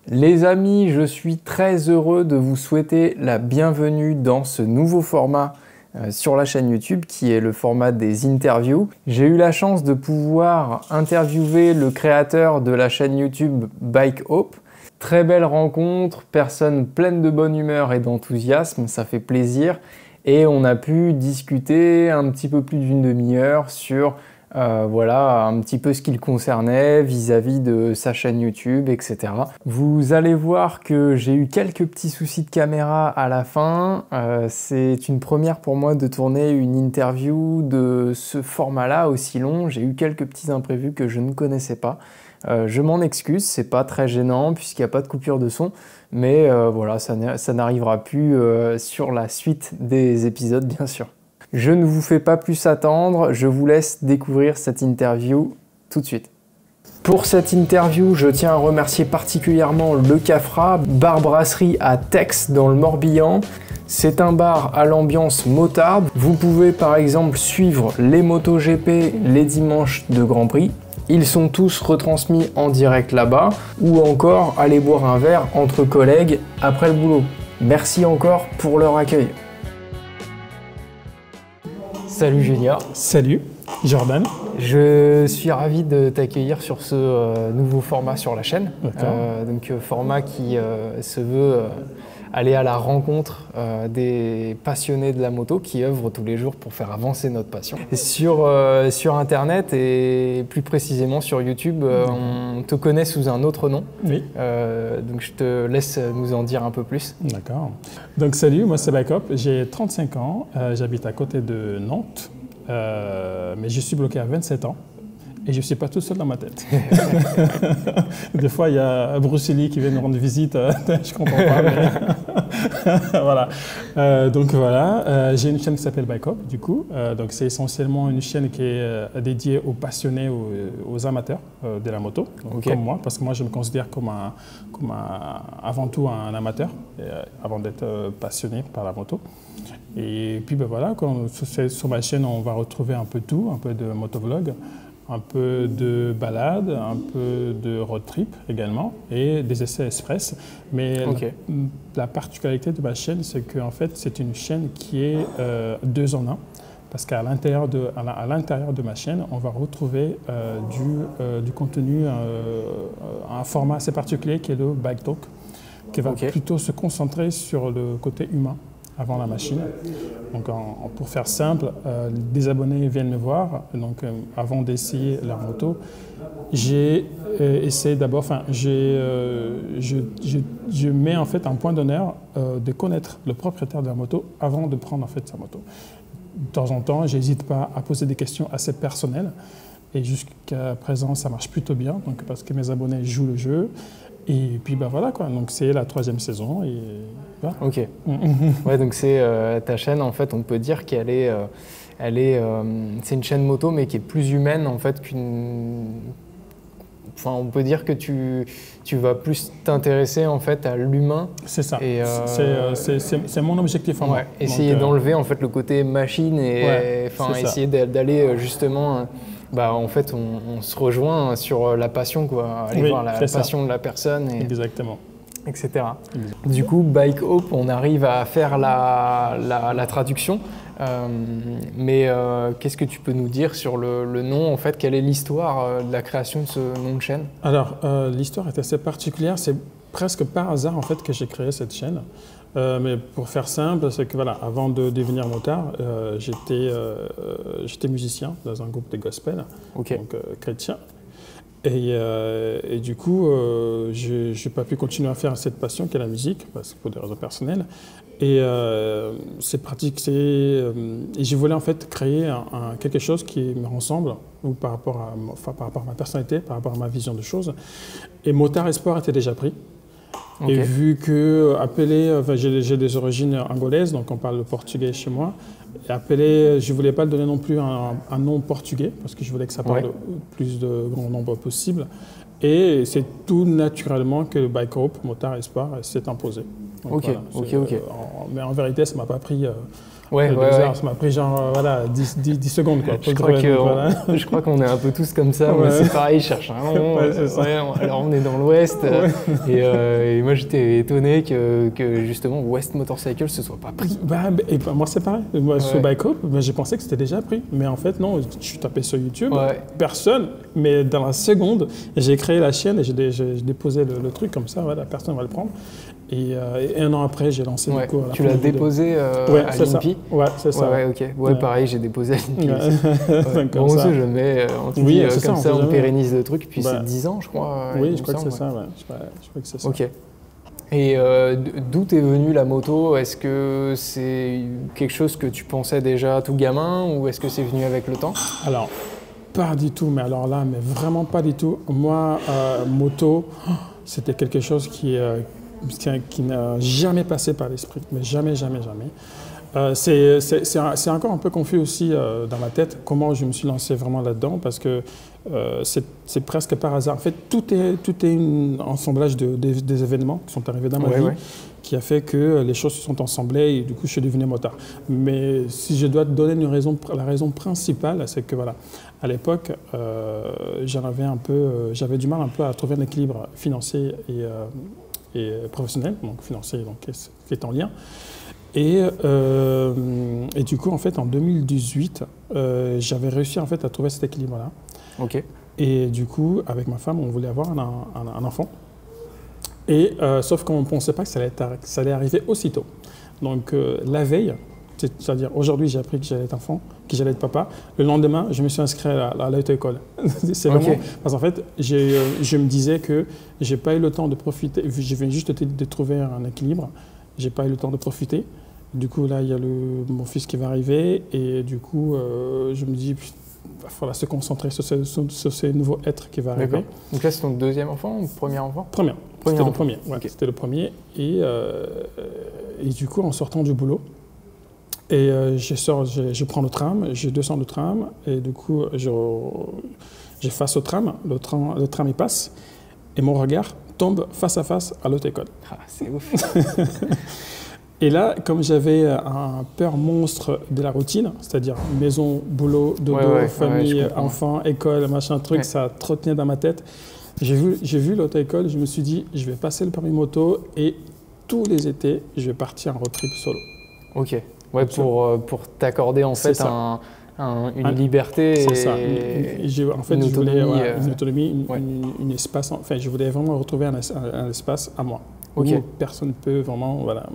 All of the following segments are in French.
Les amis, je suis très heureux de vous souhaiter la bienvenue dans ce nouveau format sur la chaîne YouTube qui est le format des interviews. J'ai eu la chance de pouvoir interviewer le créateur de la chaîne YouTube Bike Hope. Très belle rencontre, personne pleine de bonne humeur et d'enthousiasme, ça fait plaisir. Et on a pu discuter un petit peu plus d'une demi-heure sur voilà, un petit peu ce qui le concernait vis-à-vis de sa chaîne YouTube, etc. Vous allez voir que j'ai eu quelques petits soucis de caméra à la fin. C'est une première pour moi de tourner une interview de ce format-là aussi long. J'ai eu quelques petits imprévus que je ne connaissais pas. Je m'en excuse, c'est pas très gênant puisqu'il n'y a pas de coupure de son, mais voilà, ça n'arrivera plus sur la suite des épisodes, bien sûr. Je ne vous fais pas plus attendre, je vous laisse découvrir cette interview tout de suite. Pour cette interview, je tiens à remercier particulièrement Le Cafra, bar-brasserie à Tex dans le Morbihan. C'est un bar à l'ambiance motarde. Vous pouvez par exemple suivre les MotoGP les dimanches de Grand Prix. Ils sont tous retransmis en direct là-bas, ou encore aller boire un verre entre collègues après le boulot. Merci encore pour leur accueil. Salut Julien. Salut Jordan. Je suis ravi de t'accueillir sur ce nouveau format sur la chaîne. Donc format qui se veut aller à la rencontre des passionnés de la moto qui œuvrent tous les jours pour faire avancer notre passion. Et sur Internet et plus précisément sur YouTube, on te connaît sous un autre nom. Oui. Donc je te laisse nous en dire un peu plus. D'accord. Donc salut, moi c'est Bike Hope, j'ai 35 ans, j'habite à côté de Nantes, mais je suis bloqué à 27 ans. Et je ne suis pas tout seul dans ma tête. Des fois, il y a Bruce Lee qui vient nous rendre visite. Je ne comprends pas. Mais voilà. Donc voilà, j'ai une chaîne qui s'appelle Bike Hope, du coup. Donc c'est essentiellement une chaîne qui est dédiée aux passionnés, aux amateurs de la moto, donc comme moi, parce que moi je me considère comme avant tout un amateur, avant d'être passionné par la moto. Et puis ben voilà, sur ma chaîne, on va retrouver un peu tout, un peu de motovlog, un peu de balade, un peu de road trip également et des essais express. Mais la particularité de ma chaîne, c'est qu'en fait, c'est une chaîne qui est 2 en 1. Parce qu'à l'intérieur de ma chaîne, on va retrouver du contenu, un format assez particulier qui est le Bike Talk, qui va plutôt se concentrer sur le côté humain avant la machine. Donc pour faire simple, des abonnés viennent me voir, donc avant d'essayer leur moto, j'ai essayé d'abord, enfin je mets en fait un point d'honneur de connaître le propriétaire de la moto avant de prendre en fait sa moto. De temps en temps, j'hésite pas à poser des questions assez personnelles et jusqu'à présent ça marche plutôt bien, donc parce que mes abonnés jouent le jeu. Et puis bah voilà quoi, donc c'est la 3e saison et voilà. Ok. Ouais, donc c'est ta chaîne en fait, on peut dire qu'elle est, c'est une chaîne moto mais qui est plus humaine en fait qu'une. Enfin, on peut dire que tu vas plus t'intéresser en fait à l'humain. C'est ça. C'est mon objectif en moi. Essayer d'enlever en fait le côté machine et essayer d'aller justement. Bah, en fait, on se rejoint sur la passion, quoi. Aller voir la passion de la personne. Exactement. Etc. Du coup, Bike Hope, on arrive à faire la traduction. Mais qu'est-ce que tu peux nous dire sur le nom, en fait? Quelle est l'histoire de la création de ce nom de chaîne? Alors, l'histoire est assez particulière. C'est presque par hasard, en fait, que j'ai créé cette chaîne. Mais pour faire simple, c'est que voilà, avant de devenir motard, j'étais musicien dans un groupe de gospel, donc chrétien. Et du coup, je n'ai pas pu continuer à faire cette passion qu'est la musique, parce que pour des raisons personnelles. Et c'est pratique. Et je voulais en fait créer quelque chose qui me ressemble, ou par rapport à ma personnalité, par rapport à ma vision de choses. Et motard et sport étaient déjà pris. Et vu que j'ai des origines angolaises, donc on parle le portugais chez moi, et je ne voulais pas donner non plus un nom portugais, parce que je voulais que ça parle le plus de grand nombre possible. Et c'est tout naturellement que le Bike Hope, motard et sport, s'est imposé. Donc, mais en vérité, ça ne m'a pas pris Ouais, de 2 heures. Ça m'a pris genre voilà, 10 secondes. Quoi, je crois qu'on est un peu tous comme ça. Moi, c'est pareil, je cherche un nom. Alors, on est dans l'Ouest. Et moi, j'étais étonné que justement, West Motorcycle se soit pas pris. Moi, c'est pareil. Moi, sur Bike Hop, j'ai pensé que c'était déjà pris. Mais en fait, non, je tapais sur YouTube, personne. Mais dans la seconde, j'ai créé la chaîne et j'ai déposé le truc comme ça. Voilà, personne ne va le prendre. Et 1 an après, j'ai lancé le cours. Tu l'as déposé à l'INPI? Ouais, c'est ça. Ouais, ok. Ouais, pareil, j'ai déposé à l'INPI. Bon, on sait jamais. Comme ça, on pérennise le truc. Puis c'est 10 ans, je crois. Oui, je crois que c'est ça. Je crois que c'est ça. Ok. Et d'où t'es venue la moto? Est-ce que c'est quelque chose que tu pensais déjà tout gamin ou est-ce que c'est venu avec le temps? Alors, pas du tout, mais vraiment pas du tout. Moi, moto, c'était quelque chose qui n'a jamais passé par l'esprit, mais jamais. C'est encore un peu confus aussi dans ma tête comment je me suis lancé vraiment là-dedans parce que c'est presque par hasard. En fait, tout est un assemblage des événements qui sont arrivés dans ma vie qui a fait que les choses se sont assemblées et du coup je suis devenu motard. Mais si je dois te donner la raison principale, c'est que voilà, à l'époque, j'avais du mal un peu à trouver un équilibre financier et professionnel, donc financier donc, qui est en lien. Et du coup, en fait, en 2018, j'avais réussi en fait, à trouver cet équilibre-là. Ok. Et du coup, avec ma femme, on voulait avoir un enfant. Et sauf qu'on ne pensait pas que ça allait arriver aussitôt. Donc, la veille, c'est-à-dire aujourd'hui, j'ai appris que j'allais être enfant, que j'allais être papa. Le lendemain, je me suis inscrit à l'auto-école. C'est vraiment parce qu'en fait, je me disais que j'ai pas eu le temps de profiter. Je viens juste de trouver un équilibre. J'ai pas eu le temps de profiter. Du coup, là, il y a mon fils qui va arriver et du coup, je me dis, il va falloir se concentrer sur ce nouveau être qui va arriver. Donc là, c'est ton deuxième enfant ou premier enfant? Premier. C'était le premier. Ouais, c'était le premier. Et du coup, en sortant du boulot, et je prends le tram, je descends le tram et du coup, je face au tram, le tram il passe et mon regard tombe face à face à l'auto-école. Ah, c'est ouf. Et là, comme j'avais un peur monstre de la routine, c'est-à-dire maison, boulot, dodo, famille, enfant, école, machin, truc, ça trottinait dans ma tête. J'ai vu l'auto-école, je me suis dit, je vais passer le permis moto et tous les étés, je vais partir en road trip solo. Ok. Ouais, pour t'accorder en fait une liberté. C'est ça. En fait, je voulais une autonomie, un espace. Enfin, je voulais vraiment retrouver un espace à moi où personne ne peut vraiment, voilà.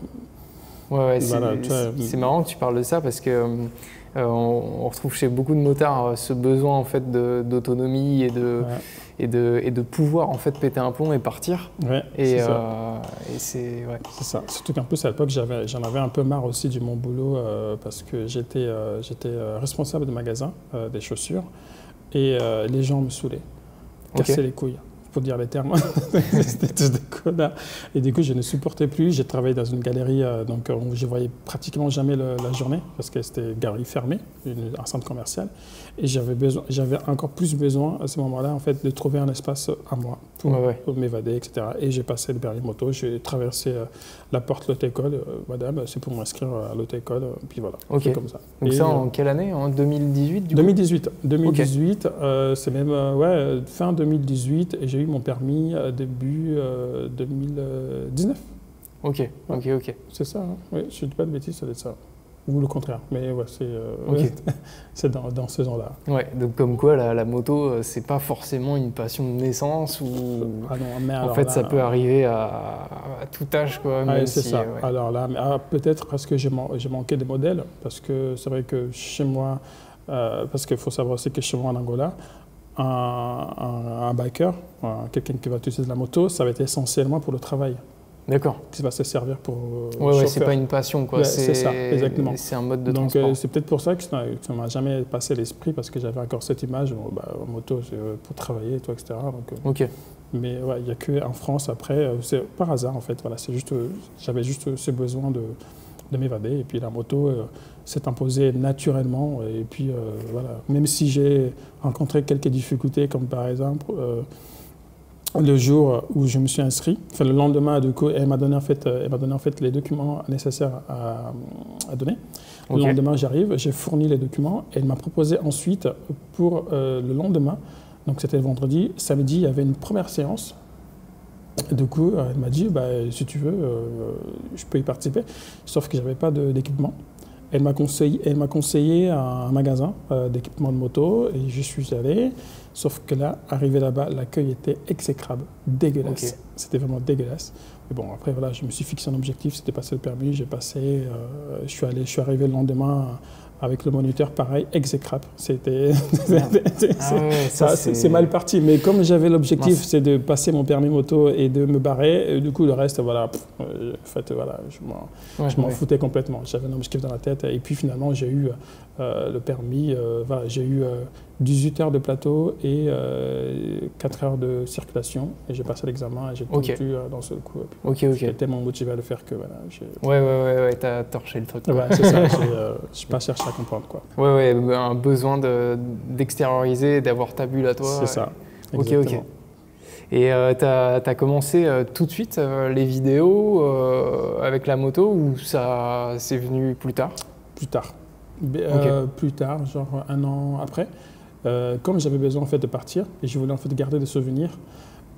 Ouais, c'est marrant que tu parles de ça parce que on retrouve chez beaucoup de motards ce besoin en fait d'autonomie et de pouvoir en fait péter un plomb et partir. Ouais, c'est ça. Surtout qu'en plus à l'époque j'en avais un peu marre aussi du mon boulot parce que j'étais responsable de magasin des chaussures et les gens me saoulaient, cassaient les couilles. Pour dire les termes, c'était tous des connards. Et du coup, je ne supportais plus. J'ai travaillé dans une galerie, donc je voyais pratiquement jamais la journée parce que c'était une galerie fermée, un centre commercial. Et j'avais encore plus besoin à ce moment-là, en fait, de trouver un espace à moi pour m'évader, etc. Et j'ai passé le permis moto. J'ai traversé la porte de l'auto-école. Madame, c'est pour m'inscrire à l'auto-école. Puis voilà, c'est comme ça. Donc ça, en quelle année? En 2018 du coup? 2018, c'est même fin 2018. Et j'ai eu mon permis début 2019. Ok. C'est ça, hein. Oui, je ne dis pas de bêtises, ça doit être ça. Ou le contraire, mais ouais, c'est dans ce genre-là. Ouais, donc comme quoi la moto, c'est pas forcément une passion de naissance ou en fait ça peut arriver à tout âge quoi. C'est ça. Alors là, peut-être parce que j'ai manqué de modèles, parce que c'est vrai que chez moi, parce qu'il faut savoir aussi que chez moi en Angola, un biker, quelqu'un qui va utiliser de la moto, ça va être essentiellement pour le travail. D'accord. Qui va se servir pour c'est pas une passion quoi. C'est ça, exactement. C'est un mode de transport. Donc c'est peut-être pour ça que ça ne m'a jamais passé l'esprit parce que j'avais encore cette image, en moto pour travailler, etc. Donc, mais il n'y a qu'en France après, c'est par hasard en fait. Voilà, j'avais juste ce besoin de m'évader et puis la moto s'est imposée naturellement et puis voilà. Même si j'ai rencontré quelques difficultés comme par exemple le jour où je me suis inscrit, le lendemain, du coup, elle m'a donné en fait les documents nécessaires à donner. Le lendemain, j'arrive, j'ai fourni les documents et elle m'a proposé ensuite pour le lendemain, donc c'était le vendredi, samedi, il y avait une première séance. Et du coup, elle m'a dit, si tu veux, je peux y participer, sauf que je n'avais pas d'équipement. Elle m'a conseillé un magasin d'équipement de moto et je suis allé, sauf que là, arrivé là-bas, l'accueil était exécrable, dégueulasse. C'était vraiment dégueulasse. Mais bon, après, voilà, je me suis fixé un objectif, c'était passer le permis, j'ai passé, je suis arrivé le lendemain avec le moniteur, pareil, exécrable. C'était c'est mal parti. Mais comme j'avais l'objectif, c'est de passer mon permis moto et de me barrer, et du coup, le reste, voilà, en fait, voilà, je m'en foutais complètement. J'avais un objectif dans la tête. Et puis finalement, j'ai eu le permis, voilà, j'ai eu 18 heures de plateau et 4 heures de circulation. Et j'ai passé l'examen et j'ai tout eu dans ce coup. J'étais tellement motivé à le faire que voilà. Ouais, t'as torché le truc. Ouais, c'est ça. Je n'ai pas cherché à comprendre, quoi. Ouais, un besoin d'extérioriser, d'avoir ta bulle à toi. C'est ça. Ok. Et t'as commencé tout de suite les vidéos avec la moto ou ça c'est venu plus tard? Plus tard. Plus tard, genre 1 an après. Comme j'avais besoin en fait de partir et je voulais en fait garder des souvenirs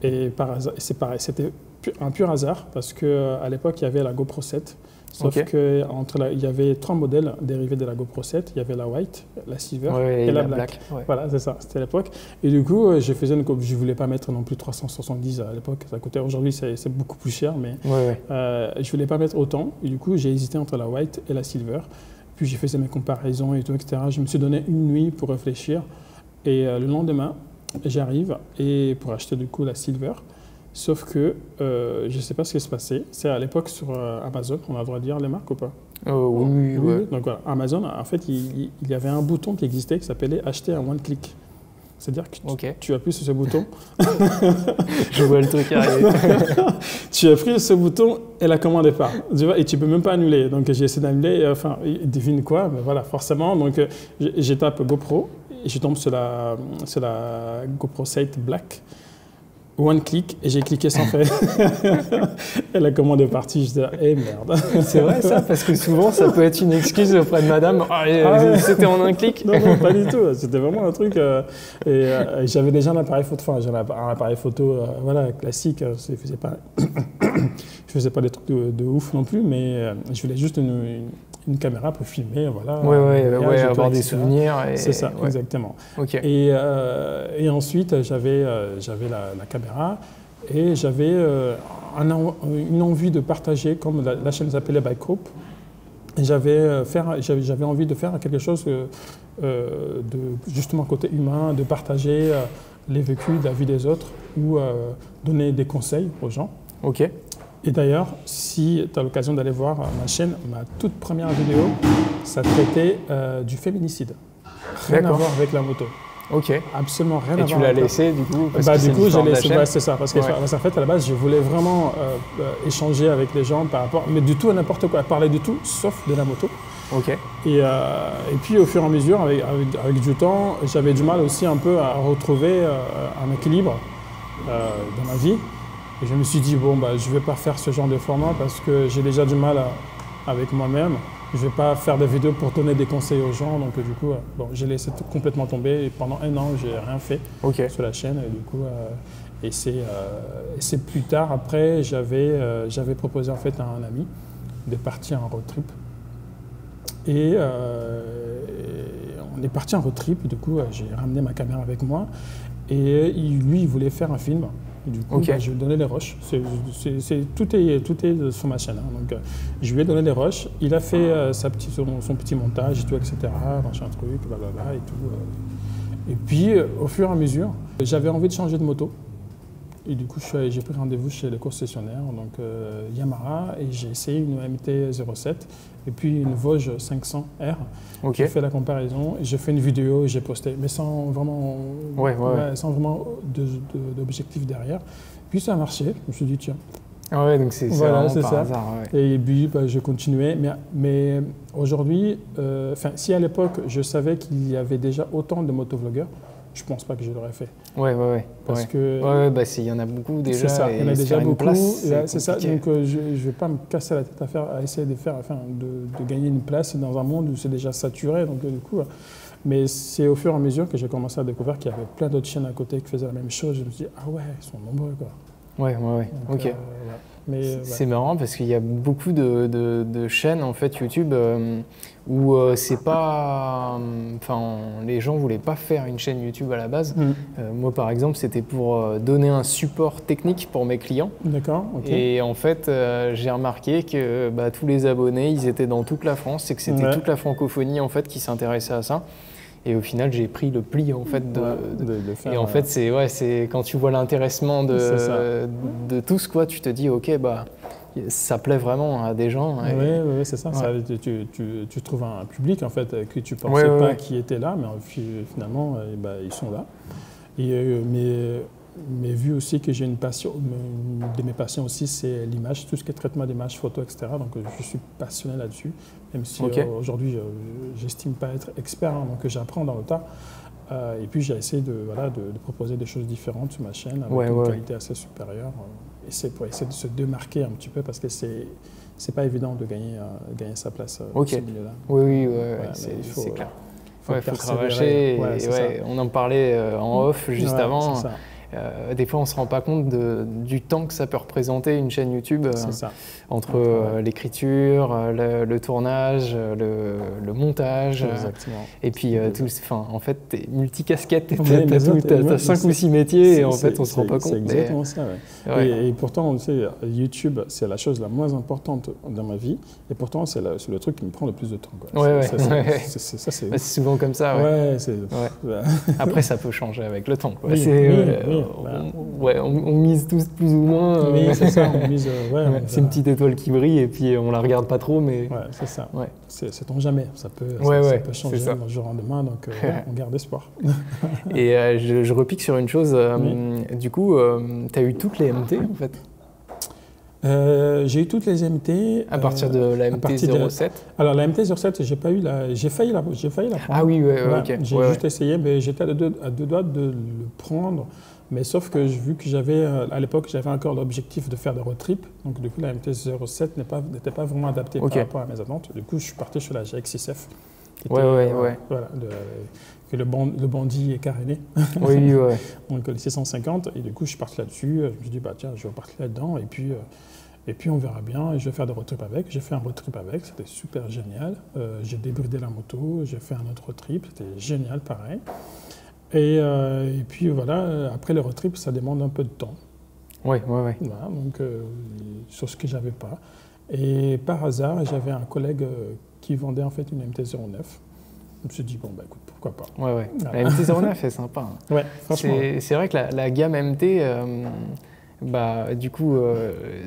et par hasard, c'est pareil, c'était un pur hasard parce que à l'époque il y avait la GoPro 7, sauf que il y avait 3 modèles dérivés de la GoPro 7, il y avait la white, la silver et la black. Voilà, c'est ça, c'était à l'époque. Et du coup, je voulais pas mettre non plus 370 à l'époque, ça coûtait. Aujourd'hui c'est beaucoup plus cher, mais je voulais pas mettre autant. Et du coup, j'ai hésité entre la white et la silver. Puis j'ai fait mes comparaisons et tout, etc. Je me suis donné une nuit pour réfléchir. Et le lendemain, j'arrive et pour acheter du coup la silver. Sauf que je ne sais pas ce qui s'est passé. C'est à l'époque sur Amazon, on a le droit de dire les marques ou pas? Oui. Donc voilà, Amazon, en fait, il y avait un bouton qui existait qui s'appelait acheter en one click. C'est-à-dire que tu appuies sur ce bouton. Je vois le truc arriver. Tu appuies sur ce bouton et la commande est part. Et tu ne peux même pas annuler. Donc j'ai essayé d'annuler, enfin, devine quoi, mais voilà, forcément. Donc je tape GoPro et je tombe sur la GoPro 7 Black. One click et j'ai cliqué sans faire. Et la commande est partie. Je dis, merde. C'est vrai ça, parce que souvent ça peut être une excuse auprès de madame. C'était en un clic. Non, pas du tout. C'était vraiment un truc. Et j'avais déjà un appareil photo, un appareil photo voilà, classique. Je faisais pas des trucs de ouf non plus, mais je voulais juste une caméra pour filmer, voilà. Avoir des souvenirs. C'est ça, exactement. Et ensuite, j'avais la caméra et j'avais une envie de partager, comme la chaîne s'appelait Bike Group. J'avais envie de faire quelque chose de justement côté humain, de partager les vécus de la vie des autres ou donner des conseils aux gens. Et d'ailleurs, si tu as l'occasion d'aller voir ma chaîne, ma toute première vidéo, ça traitait du féminicide. Rien à voir avec la moto. Absolument rien à voir. Et tu l'as laissé du coup du coup, j'ai laissé. C'est ça. Parce que en fait, à la base, je voulais vraiment échanger avec les gens par rapport, mais du tout à n'importe quoi, parler du tout, sauf de la moto. Et puis au fur et à mesure, avec du temps, j'avais du mal aussi un peu à retrouver un équilibre dans ma vie. Et je me suis dit, je ne vais pas faire ce genre de format parce que j'ai déjà du mal avec moi-même. Je ne vais pas faire des vidéos pour donner des conseils aux gens. Donc du coup, j'ai laissé tout complètement tomber. Et pendant 1 an, je n'ai rien fait sur la chaîne. Et du coup, c'est plus tard, après, j'avais proposé en fait à un ami de partir en road trip. Et on est parti en road trip. Du coup, j'ai ramené ma caméra avec moi. Et lui, il voulait faire un film. Et du coup, je lui ai donné les rushs. Tout est sur ma chaîne. Donc, je lui ai donné les rushs. Il a fait son petit montage et tout, etc. Machin truc, blablabla et tout. Et puis, au fur et à mesure, j'avais envie de changer de moto. Et du coup, j'ai pris rendez-vous chez le concessionnaire, donc Yamaha, et j'ai essayé une MT-07 et puis une Voge 500R. J'ai fait la comparaison, j'ai fait une vidéo, j'ai posté, mais sans vraiment, sans vraiment d'objectif derrière. Puis ça a marché, je me suis dit tiens. Donc c'est vraiment par hasard. Et puis j'ai continué, mais aujourd'hui, si à l'époque je savais qu'il y avait déjà autant de motovlogueurs, je pense pas que je l'aurais fait. Ouais. Parce que il y en a beaucoup déjà. C'est ça, il y en a déjà beaucoup. C'est ça, compliqué. donc je ne vais pas me casser la tête à essayer de gagner une place dans un monde où c'est déjà saturé. Donc du coup, mais c'est au fur et à mesure que j'ai commencé à découvrir qu'il y avait plein d'autres chaînes à côté qui faisaient la même chose. Je me suis dit, ah ouais, ils sont nombreux, quoi. Ouais, Donc, ok. C'est marrant parce qu'il y a beaucoup de chaînes en fait YouTube où c'est pas, enfin les gens voulaient pas faire une chaîne YouTube à la base. Moi par exemple c'était pour donner un support technique pour mes clients. D'accord. Ok. Et en fait j'ai remarqué que tous les abonnés ils étaient dans toute la France et que c'était toute la francophonie en fait qui s'intéressait à ça. Et au final, j'ai pris le pli en fait de faire. Et en fait, c'est quand tu vois l'intéressement de tous, quoi, tu te dis, ok, ça plaît vraiment à des gens. Oui, c'est ça. Tu trouves un public en fait que tu pensais pas qui était là, mais finalement, ils sont là. Et mais vu aussi que j'ai une passion, une de mes passions aussi, c'est l'image, tout ce qui est traitement d'image, photo, etc. Donc je suis passionné là-dessus, même si aujourd'hui j'estime pas être expert, donc j'apprends dans le tas. Et puis j'ai essayé de proposer des choses différentes sur ma chaîne avec une qualité assez supérieure. Et c'est pour essayer de se démarquer un petit peu parce que c'est pas évident de gagner sa place dans ce milieu-là. Oui, c'est clair. Il faut cravacher. On en parlait en off juste avant. C'est ça. Des fois, on ne se rend pas compte du temps que ça peut représenter une chaîne YouTube entre l'écriture, le tournage, le montage. Exactement. Et puis, en fait, tu es multicasquette, tu as 5 ou 6 métiers et en fait, on ne se rend pas compte. C'est exactement ça. Et pourtant, on sait, YouTube, c'est la chose la moins importante dans ma vie et pourtant, c'est le truc qui me prend le plus de temps. C'est souvent comme ça. Après, ça peut changer avec le temps. On mise tous plus ou moins. Oui, c'est ça. On mise. C'est une petite étoile qui brille et puis on la regarde pas trop, mais. Ouais, c'est ça. C'est jamais. Ça peut changer d'un jour au lendemain, donc on garde espoir. Et je repique sur une chose. Du coup, tu as eu toutes les MT en fait. J'ai eu toutes les MT. À partir de la MT-07 Alors la MT-07, j'ai failli la prendre. Ah oui, ok. J'ai juste essayé, mais j'étais à deux doigts de le prendre. Mais sauf que vu que à l'époque, j'avais encore l'objectif de faire des road trips. Donc du coup, la MT-07 n'était pas vraiment adaptée par rapport à mes attentes. Du coup, je suis parti sur la GX6F. Que le bandit est caréné. Donc le 650. Et du coup, je suis parti là-dessus. Je me suis dit, tiens, je vais partir là-dedans. Et puis, on verra bien. Et je vais faire des road trips avec. J'ai fait un road trip avec. C'était super génial. J'ai débridé la moto. J'ai fait un autre road trip. C'était génial, pareil. Et puis voilà, après le road trip, ça demande un peu de temps. Voilà, donc sur ce que j'avais pas. Et par hasard, j'avais un collègue qui vendait en fait une MT-09. Je me suis dit, écoute, pourquoi pas. Voilà. La MT-09 est sympa. Franchement. C'est vrai que la gamme MT, du coup,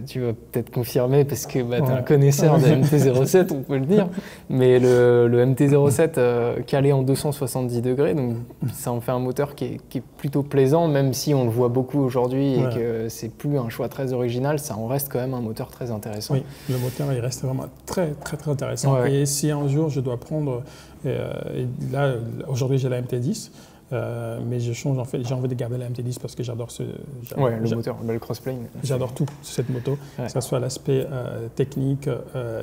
tu vas peut-être confirmer parce que tu es un connaisseur de MT-07, on peut le dire. Mais le MT-07 calé en 270 degrés, donc ça en fait un moteur qui est plutôt plaisant, même si on le voit beaucoup aujourd'hui et que c'est plus un choix très original, ça en reste quand même un moteur très intéressant. Oui, le moteur il reste vraiment très très très intéressant. Et si un jour je dois prendre, là aujourd'hui j'ai la MT-10. Mais je change en fait, j'ai envie de garder la MT-10 parce que j'adore le moteur, le crossplane. J'adore tout cette moto, que ce soit l'aspect technique,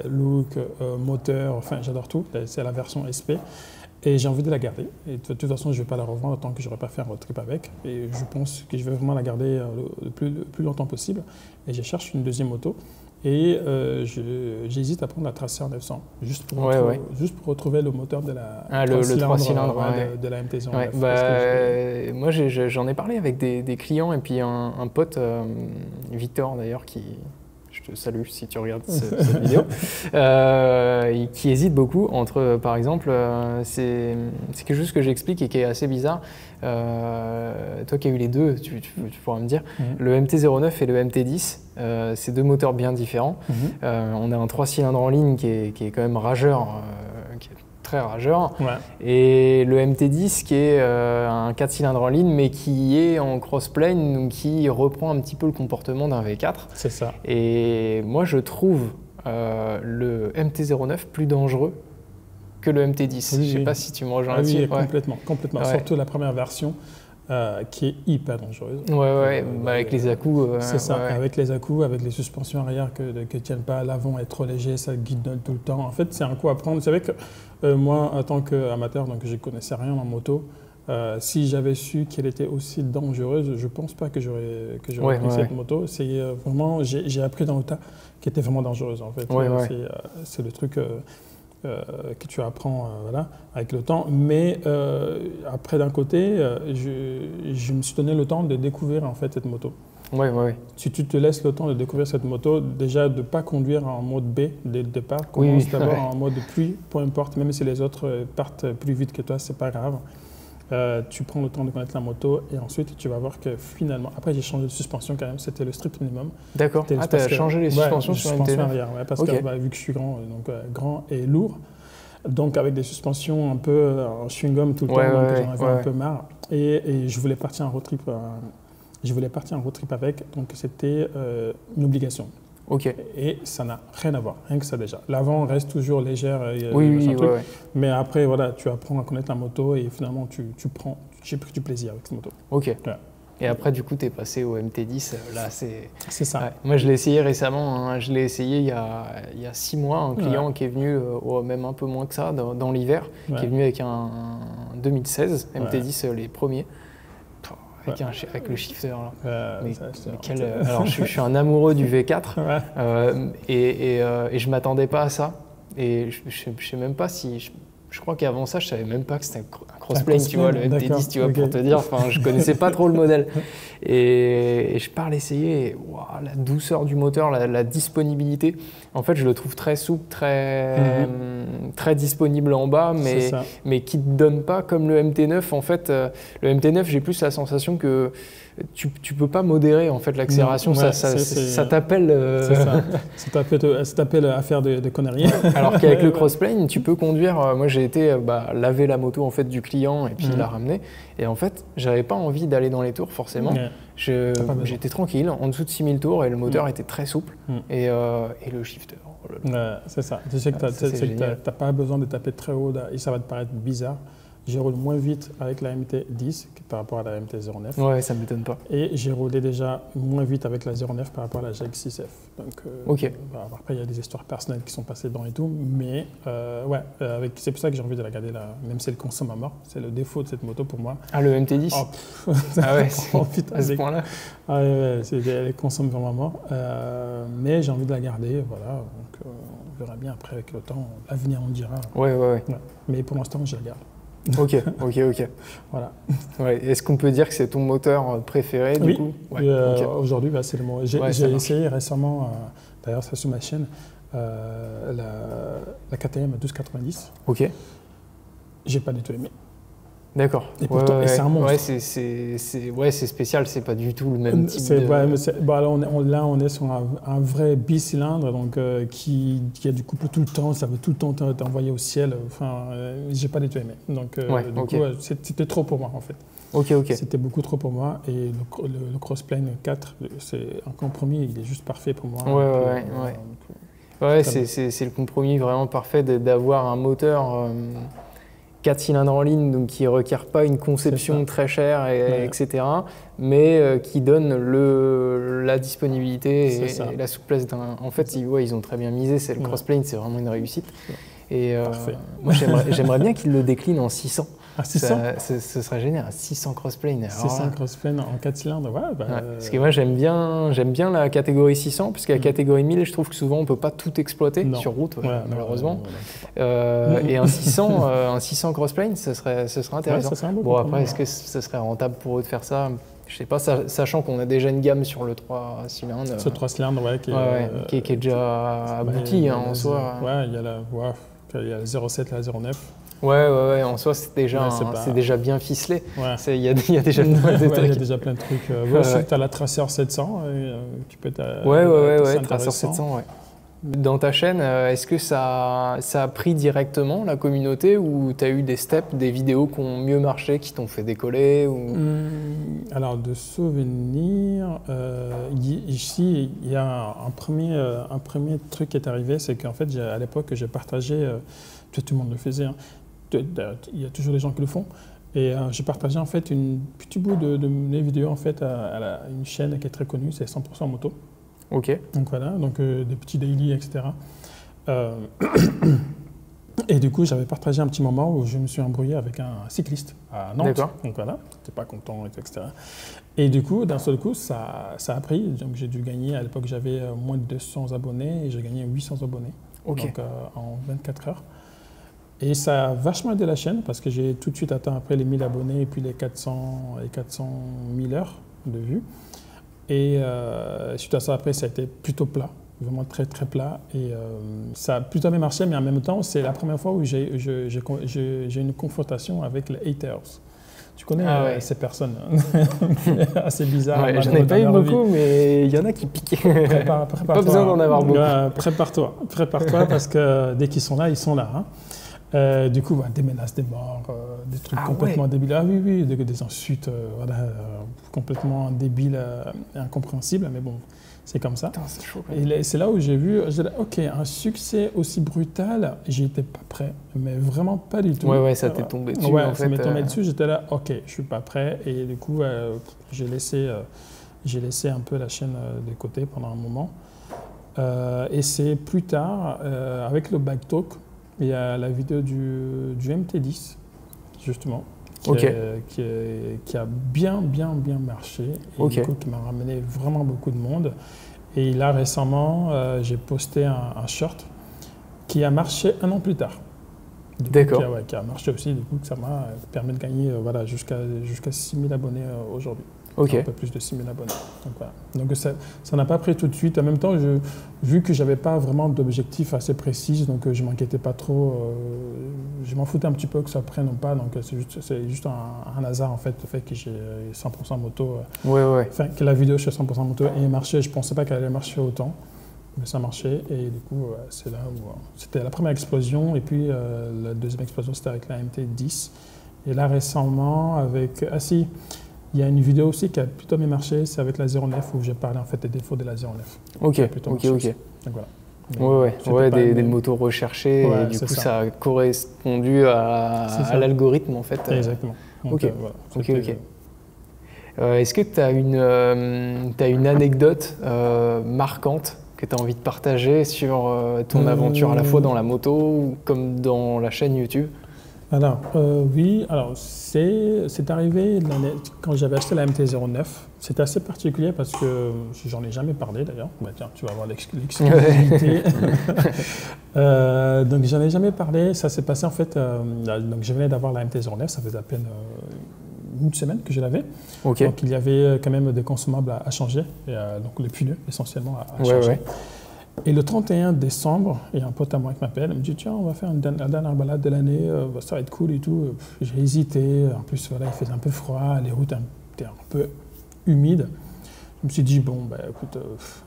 look, moteur, enfin j'adore tout. C'est la version SP et j'ai envie de la garder. Et de toute façon, je ne vais pas la revendre tant que je n'aurai pas fait un road trip avec. Et je pense que je vais vraiment la garder le plus longtemps possible. Et je cherche une deuxième moto. Et j'hésite à prendre la Tracer 900, juste pour retrouver le moteur de la le 3 cylindres de la MT-09. Moi, j'en ai parlé avec des clients et puis un pote, Victor d'ailleurs, je te salue si tu regardes cette vidéo, qui hésite beaucoup entre, par exemple, c'est quelque chose que j'explique et qui est assez bizarre. Toi qui as eu les deux, tu pourras me dire. Le MT-09 et le MT-10, c'est deux moteurs bien différents. On a un 3 cylindres en ligne qui est quand même rageur, qui est très rageur. Et le MT-10 qui est un 4 cylindres en ligne, mais qui est en crossplane, donc qui reprend un petit peu le comportement d'un V4. C'est ça. Et moi, je trouve le MT-09 plus dangereux que le MT-10. Je ne sais pas si tu me rejoins là-dessus. Complètement. Surtout la première version. qui est hyper dangereuse. Ouais, avec les à-coups. C'est ça, avec les à-coups, avec les suspensions arrière qui ne tiennent pas, l'avant est trop léger, ça guide tout le temps. En fait, c'est un coup à prendre. Vous savez que moi, en tant qu'amateur, donc je ne connaissais rien en moto, si j'avais su qu'elle était aussi dangereuse, je ne pense pas que j'aurais pris cette moto. C'est vraiment, j'ai appris dans le tas qu'elle était vraiment dangereuse en fait. C'est le truc que tu apprends voilà, avec le temps. Mais après, d'un côté, je me suis donné le temps de découvrir en fait cette moto. Si tu te laisses le temps de découvrir cette moto, déjà de ne pas conduire en mode B dès le départ, commence d'abord en mode pluie, peu importe, même si les autres partent plus vite que toi, c'est pas grave. Tu prends le temps de connaître la moto et ensuite tu vas voir que finalement, après j'ai changé de suspension quand même, c'était le strict minimum. D'accord, tu as changé les suspensions sur une suspension arrière, parce que vu que je suis grand, donc grand et lourd, donc avec des suspensions un peu en chewing-gum tout le temps, donc j'en avais un peu marre et je voulais partir en road trip. Avec, donc c'était une obligation. Et ça n'a rien à voir, rien que ça déjà. L'avant reste toujours légère, mais après voilà, tu apprends à connaître la moto et finalement j'ai pris du plaisir avec cette moto. Et après du coup tu es passé au MT10, là c'est ça. Moi je l'ai essayé récemment, hein. Je l'ai essayé il y a 6 mois, un client qui est venu, même un peu moins que ça, dans l'hiver, qui est venu avec un 2016 MT10, les premiers. Avec le shifter là. Alors je suis un amoureux du V4 et je m'attendais pas à ça et je sais même pas si je crois qu'avant ça je savais même pas que c'était un crossplane, tu vois, le MT10, tu vois, pour te dire, enfin je connaissais pas trop le modèle et je pars l'essayer et la douceur du moteur, la disponibilité, en fait je le trouve très souple, très disponible en bas, mais qui te donne pas comme le MT9. En fait le MT9, j'ai plus la sensation que tu peux pas modérer en fait l'accélération, ça t'appelle ça t'appelle à faire des conneries. Alors qu'avec le crossplane, tu peux conduire. Moi j'ai été laver la moto en fait du client et puis la ramener, et en fait j'avais pas envie d'aller dans les tours forcément. J'étais tranquille en dessous de 6000 tours et le moteur était très souple et le shifter. C'est ça. Tu sais que t'as pas besoin de taper très haut et ça va te paraître bizarre. J'ai roulé moins vite avec la MT10 par rapport à la MT-09. Ouais, ça ne m'étonne pas. Et j'ai roulé déjà moins vite avec la 09 par rapport à la GX6F. Donc, après, il y a des histoires personnelles qui sont passées dedans et tout. Mais c'est pour ça que j'ai envie de la garder là, même si elle consomme à mort. C'est le défaut de cette moto pour moi. Ah, le MT10 Ah ouais, à ce point-là. Elle consomme vraiment à mort. Mais j'ai envie de la garder. Voilà. Donc, on verra bien après avec le temps. L'avenir, on dira. Ouais. Mais pour l'instant, je la garde. Ok. Voilà. Est-ce qu'on peut dire que c'est ton moteur préféré du coup? Aujourd'hui, c'est le mot. J'ai essayé récemment, d'ailleurs c'est sur ma chaîne, la KTM 1290. J'ai pas du tout aimé. D'accord. Et pourtant, c'est un monstre. C'est spécial, c'est pas du tout le même type là, on est sur un vrai bicylindre donc, qui a du couple tout le temps, ça veut tout le temps t'envoyer au ciel. Enfin, j'ai pas du tout aimé. Donc, du coup, c'était trop pour moi en fait. C'était beaucoup trop pour moi et le Crossplane 4, c'est un compromis, il est juste parfait pour moi. C'est le compromis vraiment parfait d'avoir un moteur 4 cylindres en ligne, donc qui ne requiert pas une conception très chère, etc., mais qui donne la disponibilité et la souplesse d'un... En fait, ils ont très bien misé, c'est le crossplane, c'est vraiment une réussite. Et moi, j'aimerais bien qu'ils le déclinent en 600. À 600 ce serait génial, 600 crossplane. 600 crossplane en 4 cylindres, Parce que moi, j'aime bien la catégorie 600, parce que la catégorie 1000, je trouve que souvent, on ne peut pas tout exploiter sur route, malheureusement. Et un 600 crossplane, ce serait intéressant. Bon, après, est-ce que ce serait rentable pour eux de faire ça? Je sais pas, sachant qu'on a déjà une gamme sur le 3 cylindres. Sur le 3 cylindres, qui est déjà abouti en soi. Il y a la 07, la 09. En soi, c'est déjà bien ficelé. Il y a déjà plein de trucs. Il y a déjà plein de trucs. Tu as la Tracer 700. Tu peux Tracer 700, Dans ta chaîne, est-ce que ça a pris directement la communauté ou tu as eu des steps, des vidéos qui ont mieux marché, qui t'ont fait décoller Alors, de souvenirs, ici, il y a un premier truc qui est arrivé, c'est qu'en fait, à l'époque, j'ai partagé, tout le monde le faisait, il y a toujours des gens qui le font, Et j'ai partagé en fait un petit bout de mes vidéos en fait à une chaîne qui est très connue, c'est 100% moto. Ok. Donc voilà, donc des petits daily, etc. Et du coup, j'avais partagé un petit moment où je me suis embrouillé avec un cycliste à Nantes. D'accord. Donc voilà, j'étais pas content, etc. Et du coup, d'un seul coup, ça a pris. Donc j'ai dû gagner, à l'époque, j'avais moins de 200 abonnés et j'ai gagné 800 abonnés. Ok. Donc en 24 heures. Et ça a vachement aidé la chaîne parce que j'ai tout de suite atteint après les 1000 abonnés et puis les 400 000 heures de vues. Et suite à ça, après, ça a été plutôt plat, vraiment très très plat. Et ça a plutôt bien marché, mais en même temps, c'est la première fois où j'ai une confrontation avec les haters. Tu connais ces personnes assez bizarres. Ouais, j'en ai pas eu beaucoup, mais il y en a qui piquent. Prépare-toi. Pas besoin d'en avoir beaucoup. Prépare-toi parce que dès qu'ils sont là, ils sont là. Hein. Du coup, des menaces, des morts, des trucs complètement débiles. Ah oui, des insultes complètement débiles et incompréhensibles, mais bon, c'est comme ça. Putain, c'est chaud. Et c'est là où j'ai vu, ok, un succès aussi brutal, j'y étais pas prêt, mais vraiment pas du tout. Ouais, ça t'est tombé dessus. Ouais, ça m'est tombé dessus, j'étais là, ok, je suis pas prêt, et du coup, j'ai laissé un peu la chaîne de côté pendant un moment. Et c'est plus tard, avec le Backtalk, il y a la vidéo du MT10, justement, qui a bien marché, et du coup, qui m'a ramené vraiment beaucoup de monde. Et là, récemment, j'ai posté un short qui a marché un an plus tard. D'accord. Qui a marché aussi, du coup, ça m'a permis de gagner jusqu'à 6000 abonnés aujourd'hui. Ok. Un peu plus de 6000 abonnés. Donc, voilà. Donc ça n'a pas pris tout de suite. En même temps, vu que je n'avais pas vraiment d'objectif assez précis, donc je ne m'inquiétais pas trop. Je m'en foutais un petit peu que ça prenne ou pas. Donc c'est juste un hasard en fait, le fait que j'ai 100% moto. Enfin, que la vidéo sur 100% moto ait marché. Je ne pensais pas qu'elle allait marcher autant. Mais ça marchait. Et du coup, c'est là où c'était la première explosion. Et puis la deuxième explosion, c'était avec la MT10. Et là, récemment, avec... Ah si, il y a une vidéo aussi qui a plutôt bien marché, c'est avec la 09 où j'ai parlé en fait des défauts de la 09. Ok. Donc voilà. Des motos recherchées et du coup ça a correspondu à l'algorithme en fait. Exactement. Donc, ok. Est-ce que tu as une anecdote marquante que tu as envie de partager sur ton aventure à la fois dans la moto ou comme dans la chaîne YouTube? Alors, oui, c'est arrivé quand j'avais acheté la MT-09. C'était assez particulier parce que j'en ai jamais parlé d'ailleurs. Bah, tiens, tu vas avoir l'exclusivité. Donc, j'en ai jamais parlé. Ça s'est passé en fait. Donc, je venais d'avoir la MT-09, ça faisait à peine une semaine que je l'avais. Okay. Donc, il y avait quand même des consommables à changer. Et, donc, les pneus essentiellement à changer. Ouais. Et le 31 décembre, il y a un pote à moi qui m'appelle, il me dit tiens, on va faire la dernière balade de l'année, ça va être cool et tout. J'ai hésité, en plus voilà, il faisait un peu froid, les routes étaient un peu humides. Je me suis dit bon, bah, écoute,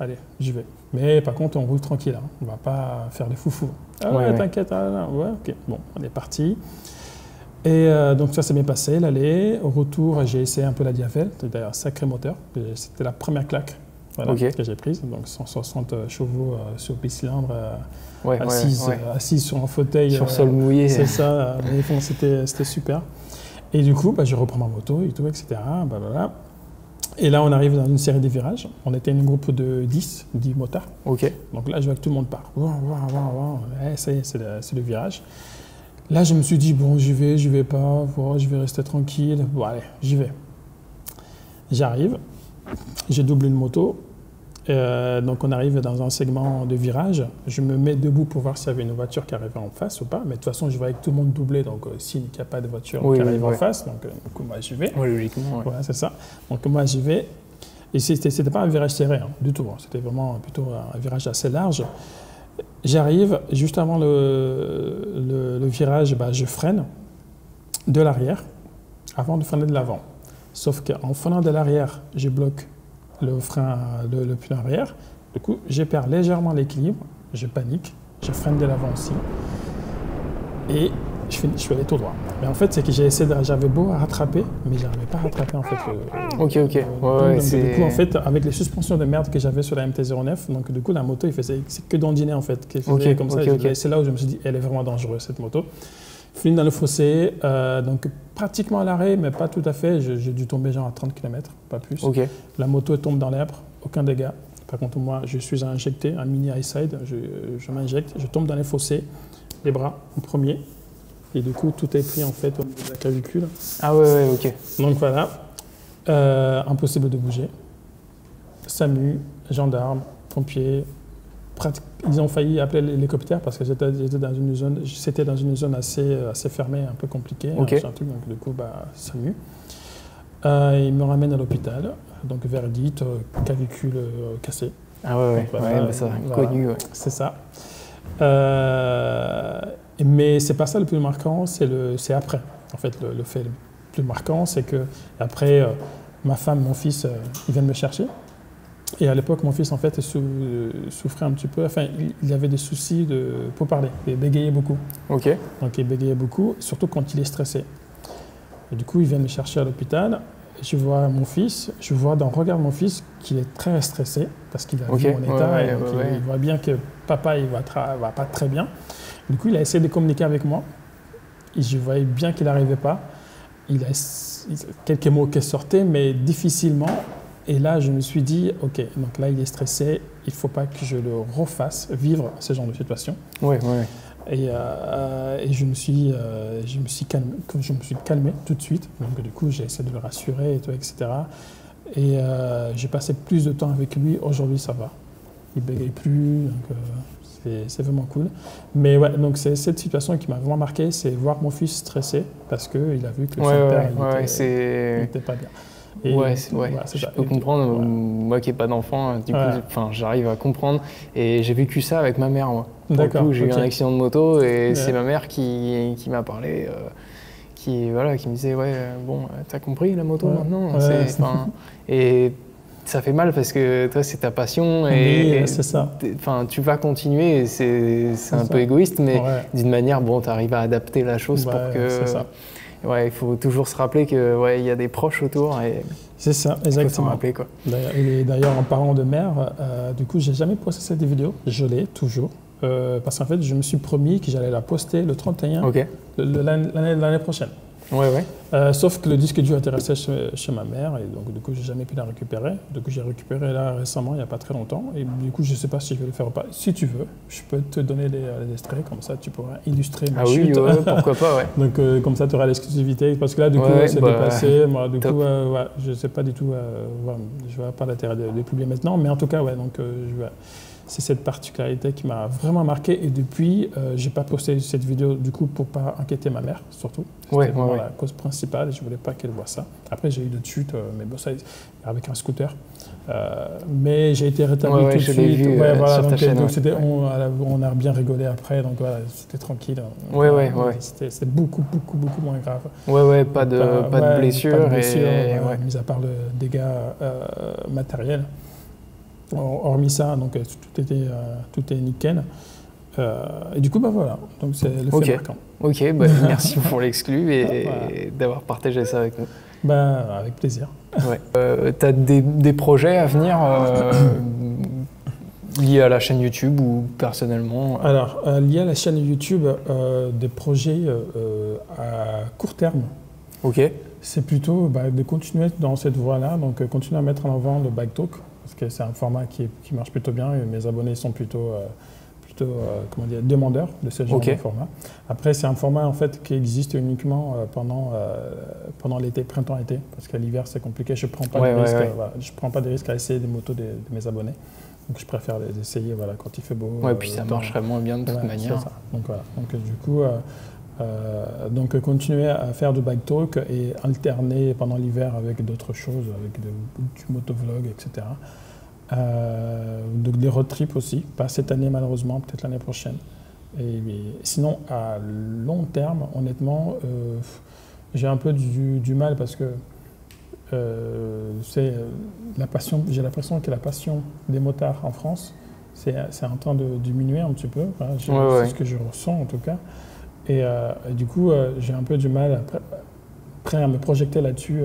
allez, j'y vais. Mais par contre, on roule tranquille, hein, on ne va pas faire des foufous. T'inquiète, ok, bon, on est parti. Et donc ça s'est bien passé, l'aller. Au retour, j'ai essayé un peu la Diavel, c'était d'ailleurs un sacré moteur, c'était la première claque. Voilà, que j'ai prise, donc 160 chevaux sur bicylindre, assise sur un fauteuil. Sur sol mouillé. C'est ça, mais bon, c'était super. Et du coup, je reprends ma moto et tout, etc. Blablabla. Et là, on arrive dans une série de virages. On était un groupe de 10 motards. Ok. Donc là, je vois que tout le monde part. Ça y est, c'est le virage. Là, je me suis dit, bon, j'y vais pas, je vais rester tranquille. Bon, allez, j'y vais. J'arrive. J'ai doublé une moto, donc on arrive dans un segment de virage. Je me mets debout pour voir s'il y avait une voiture qui arrivait en face ou pas, mais de toute façon je voyais que tout le monde doublait, donc signe qu'il n'y a pas de voiture qui arrive en face, donc du coup moi j'y vais. Oui, logiquement. Ouais. Voilà, c'est ça. Donc moi j'y vais, et c'était pas un virage serré du tout, c'était vraiment plutôt un virage assez large. J'arrive, juste avant le virage, je freine de l'arrière avant de freiner de l'avant. Sauf qu'en freinant de l'arrière, je bloque le pneu arrière. Du coup, je perds légèrement l'équilibre, je panique, je freine de l'avant aussi. Et je suis allé tout droit. Mais en fait, c'est que j'avais beau à rattraper, mais je n'arrivais pas à rattraper en fait. Ok. Du coup, en fait, avec les suspensions de merde que j'avais sur la MT-09, donc du coup, la moto, c'est que dandiner en fait. C'est là où je me suis dit, elle est vraiment dangereuse cette moto. Fini dans le fossé, donc pratiquement à l'arrêt, mais pas tout à fait. J'ai dû tomber genre à 30 km, pas plus. Ok. La moto tombe dans l'herbe, aucun dégât. Par contre, moi, je suis injecté, un mini high-side, je m'injecte, je tombe dans les fossés, les bras en premier. Et du coup, tout est pris en fait au niveau de la clavicule. Ah ouais, ok. Donc voilà, impossible de bouger. SAMU, gendarmes, pompiers. Ils ont failli appeler l'hélicoptère parce que c'était dans une zone assez fermée, un peu compliquée. Ok. Un truc, donc du coup, SAMU. Ils me ramènent à l'hôpital, donc verdict, clavicule cassée. Ah ouais, Donc, voilà, bah ça, voilà, connu, ouais. c'est ça. Mais c'est pas ça le plus marquant, c'est après. En fait, le fait le plus marquant, c'est que après, ma femme, mon fils, ils viennent me chercher. Et à l'époque, mon fils, en fait, souffrait un petit peu. Enfin, il avait des soucis pour parler. Il bégayait beaucoup. Ok. Donc, il bégayait beaucoup, surtout quand il est stressé. Et du coup, il vient me chercher à l'hôpital. Je vois mon fils. Je vois dans le regard de mon fils qu'il est très stressé parce qu'il a vu mon état. Et donc il voit bien que papa, il va pas très bien. Du coup, il a essayé de communiquer avec moi. Et je voyais bien qu'il n'arrivait pas. Il a quelques mots qui sortaient, mais difficilement. Et là, je me suis dit, OK, donc là, il est stressé, il ne faut pas que je le refasse vivre ce genre de situation. Ouais. Et je me suis calmé tout de suite. Donc, du coup, j'ai essayé de le rassurer, et tout, etc. Et j'ai passé plus de temps avec lui. Aujourd'hui, ça va. Il ne bégaye plus, donc c'est vraiment cool. Mais ouais, donc c'est cette situation qui m'a vraiment marqué, c'est voir mon fils stressé parce qu'il a vu que son père n'était pas bien. Et je peux comprendre, moi qui n'ai pas d'enfant, du coup, j'arrive à comprendre. Et j'ai vécu ça avec ma mère, moi. D'accord. J'ai eu un accident de moto et c'est ma mère qui m'a parlé, qui me disait, bon, t'as compris la moto maintenant. Et ça fait mal parce que toi, c'est ta passion et c'est ça. Tu vas continuer. Et c'est un peu égoïste, mais d'une manière, bon, tu arrives à adapter la chose pour que. C'est ça. Ouais, il faut toujours se rappeler que y a des proches autour et c'est ça, exactement. Il faut s'en rappeler, quoi. D'ailleurs, en parlant de mère, du coup, j'ai jamais posté cette vidéo. Je l'ai toujours parce qu'en fait, je me suis promis que j'allais la poster le 31 l'année prochaine. Sauf que le disque dur était resté chez ma mère et donc du coup, j'ai jamais pu la récupérer. Du coup, j'ai récupéré là récemment, il n'y a pas très longtemps. Et du coup, je sais pas si je vais le faire ou pas. Si tu veux, je peux te donner les extraits, comme ça tu pourras illustrer ma chute. Oui, pourquoi pas, Donc comme ça, tu auras l'exclusivité. Parce que là, du coup, c'est dépassé. Moi, du coup, je sais pas du tout, je vois pas l'intérêt de publier maintenant. Mais en tout cas, donc c'est cette particularité qui m'a vraiment marqué et depuis, j'ai pas posté cette vidéo du coup pour pas inquiéter ma mère surtout. C'était vraiment la cause principale et je voulais pas qu'elle voie ça. Après, j'ai eu d'autres chutes, mais bon, ça avec un scooter. Mais j'ai été rétabli tout de suite. Sur ta chaîne, on a bien rigolé après, donc voilà, c'était tranquille. C'était beaucoup moins grave. Pas de blessure. Mis à part le dégât matériel. Hormis ça, donc tout est nickel. Et du coup, voilà, donc c'est le fait marquant. Ok, merci pour l'exclu et d'avoir partagé ça avec nous. Avec plaisir. Tu as des projets à venir liés à la chaîne YouTube ou personnellement Alors, liés à la chaîne YouTube, des projets à court terme. Ok. C'est plutôt de continuer dans cette voie-là, donc continuer à mettre en avant le Bike Talk. Parce que c'est un format qui marche plutôt bien et mes abonnés sont plutôt demandeurs de ce genre de format. Après, c'est un format en fait qui existe uniquement pendant l'été, printemps-été, parce qu'à l'hiver c'est compliqué. Je prends pas de risques. Je prends pas de risques à essayer des motos de mes abonnés. Donc je préfère les essayer quand il fait beau. Puis ça marcherait moins bien de toute manière. Ça. Donc voilà. Donc du coup. Continuer à faire du bike talk et alterner pendant l'hiver avec d'autres choses, avec du motovlog, etc. Donc des road trips aussi, pas cette année malheureusement, peut-être l'année prochaine. Et sinon, à long terme, honnêtement, j'ai un peu du mal parce que c'est la passion. J'ai l'impression que la passion des motards en France, c'est en train de diminuer un petit peu. C'est ce que je ressens en tout cas. Et du coup, j'ai un peu du mal après à me projeter là-dessus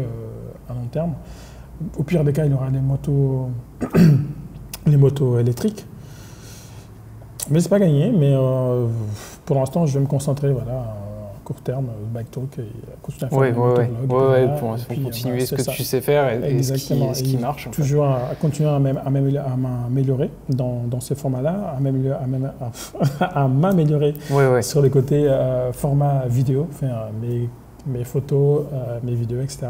à long terme. Au pire des cas, il y aura les motos électriques. Mais c'est pas gagné. Mais pour l'instant, je vais me concentrer court terme, bike talk, et continuer à faire Ouais, du ouais, motovlog, ouais, voilà, pour et puis, continuer voilà, ce que c'est tu ça. sais faire et ce qui Et marche. En fait. toujours à continuer à m'améliorer dans ce format-là, à m'améliorer Ouais. sur les côtés format vidéo, faire mes photos, mes vidéos, etc.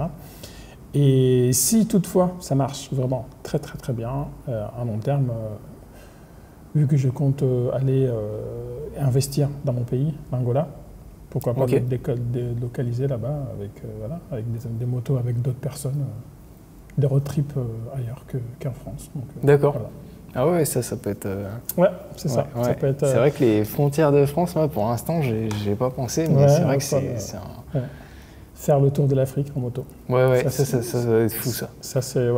Et si toutefois ça marche vraiment très très très bien, à long terme, vu que je compte aller investir dans mon pays, l'Angola, pourquoi pas délocaliser là-bas avec des motos avec d'autres personnes, des road trips ailleurs qu'en France. D'accord. Voilà. Ah ouais, ça peut être... Ouais, c'est ça. Ouais. Ça peut être, c'est vrai que les frontières de France, moi, pour l'instant, j'ai pas pensé, mais c'est vrai que c'est un... Ouais. Faire le tour de l'Afrique en moto. Ouais, ça doit être fou, ça. Ça, c'est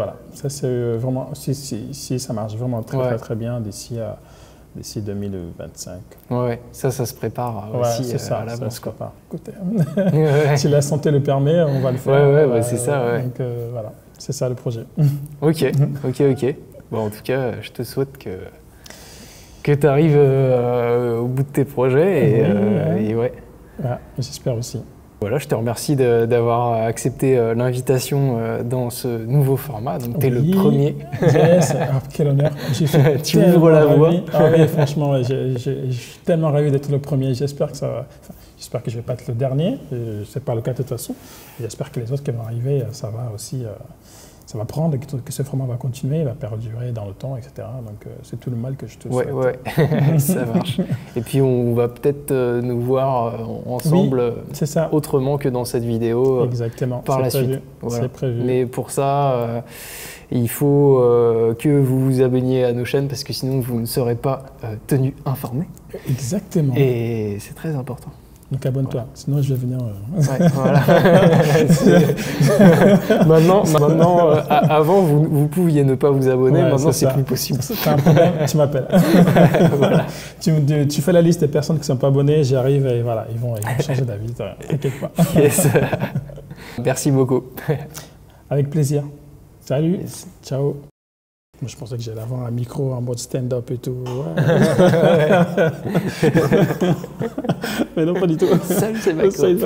vraiment... Si ça marche vraiment très bien d'ici 2025. Ouais, ça se prépare aussi à l'avance. Écoutez, si la santé le permet, on va le faire. Ouais, c'est ça, ouais. Donc voilà, c'est ça le projet. Ok. Bon, en tout cas, je te souhaite que tu arrives au bout de tes projets et ouais. Ouais, j'espère aussi. Voilà, je te remercie d'avoir accepté l'invitation dans ce nouveau format. Donc, tu es le premier. Yes, quel honneur. Tu ouvres la voie. Ah oui, franchement, je suis tellement ravi d'être le premier. J'espère que j'espère que je ne vais pas être le dernier. Ce n'est pas le cas de toute façon. J'espère que les autres qui vont arriver, ça va aussi... ça va prendre, que ce format va continuer, va perdurer dans le temps, etc. Donc c'est tout le mal que je te souhaite. Ouais, ça marche. Et puis on va peut-être nous voir ensemble autrement que dans cette vidéo. Exactement. Par la suite. Voilà. C'est prévu. Mais pour ça, il faut que vous vous abonniez à nos chaînes parce que sinon vous ne serez pas tenus informés. Exactement. Et c'est très important. Donc abonne-toi, sinon je vais venir. Voilà. maintenant, avant vous pouviez ne pas vous abonner, maintenant c'est plus possible. T'as un problème, tu m'appelles. Voilà. Tu fais la liste des personnes qui ne sont pas abonnées, j'arrive et voilà, ils vont changer d'avis, t'inquiète pas. Yes. Merci beaucoup. Avec plaisir. Salut, ciao. Moi, je pensais que j'allais avoir un micro en mode stand-up et tout. Ouais. Mais non, pas du tout. Salut, c'est Michael.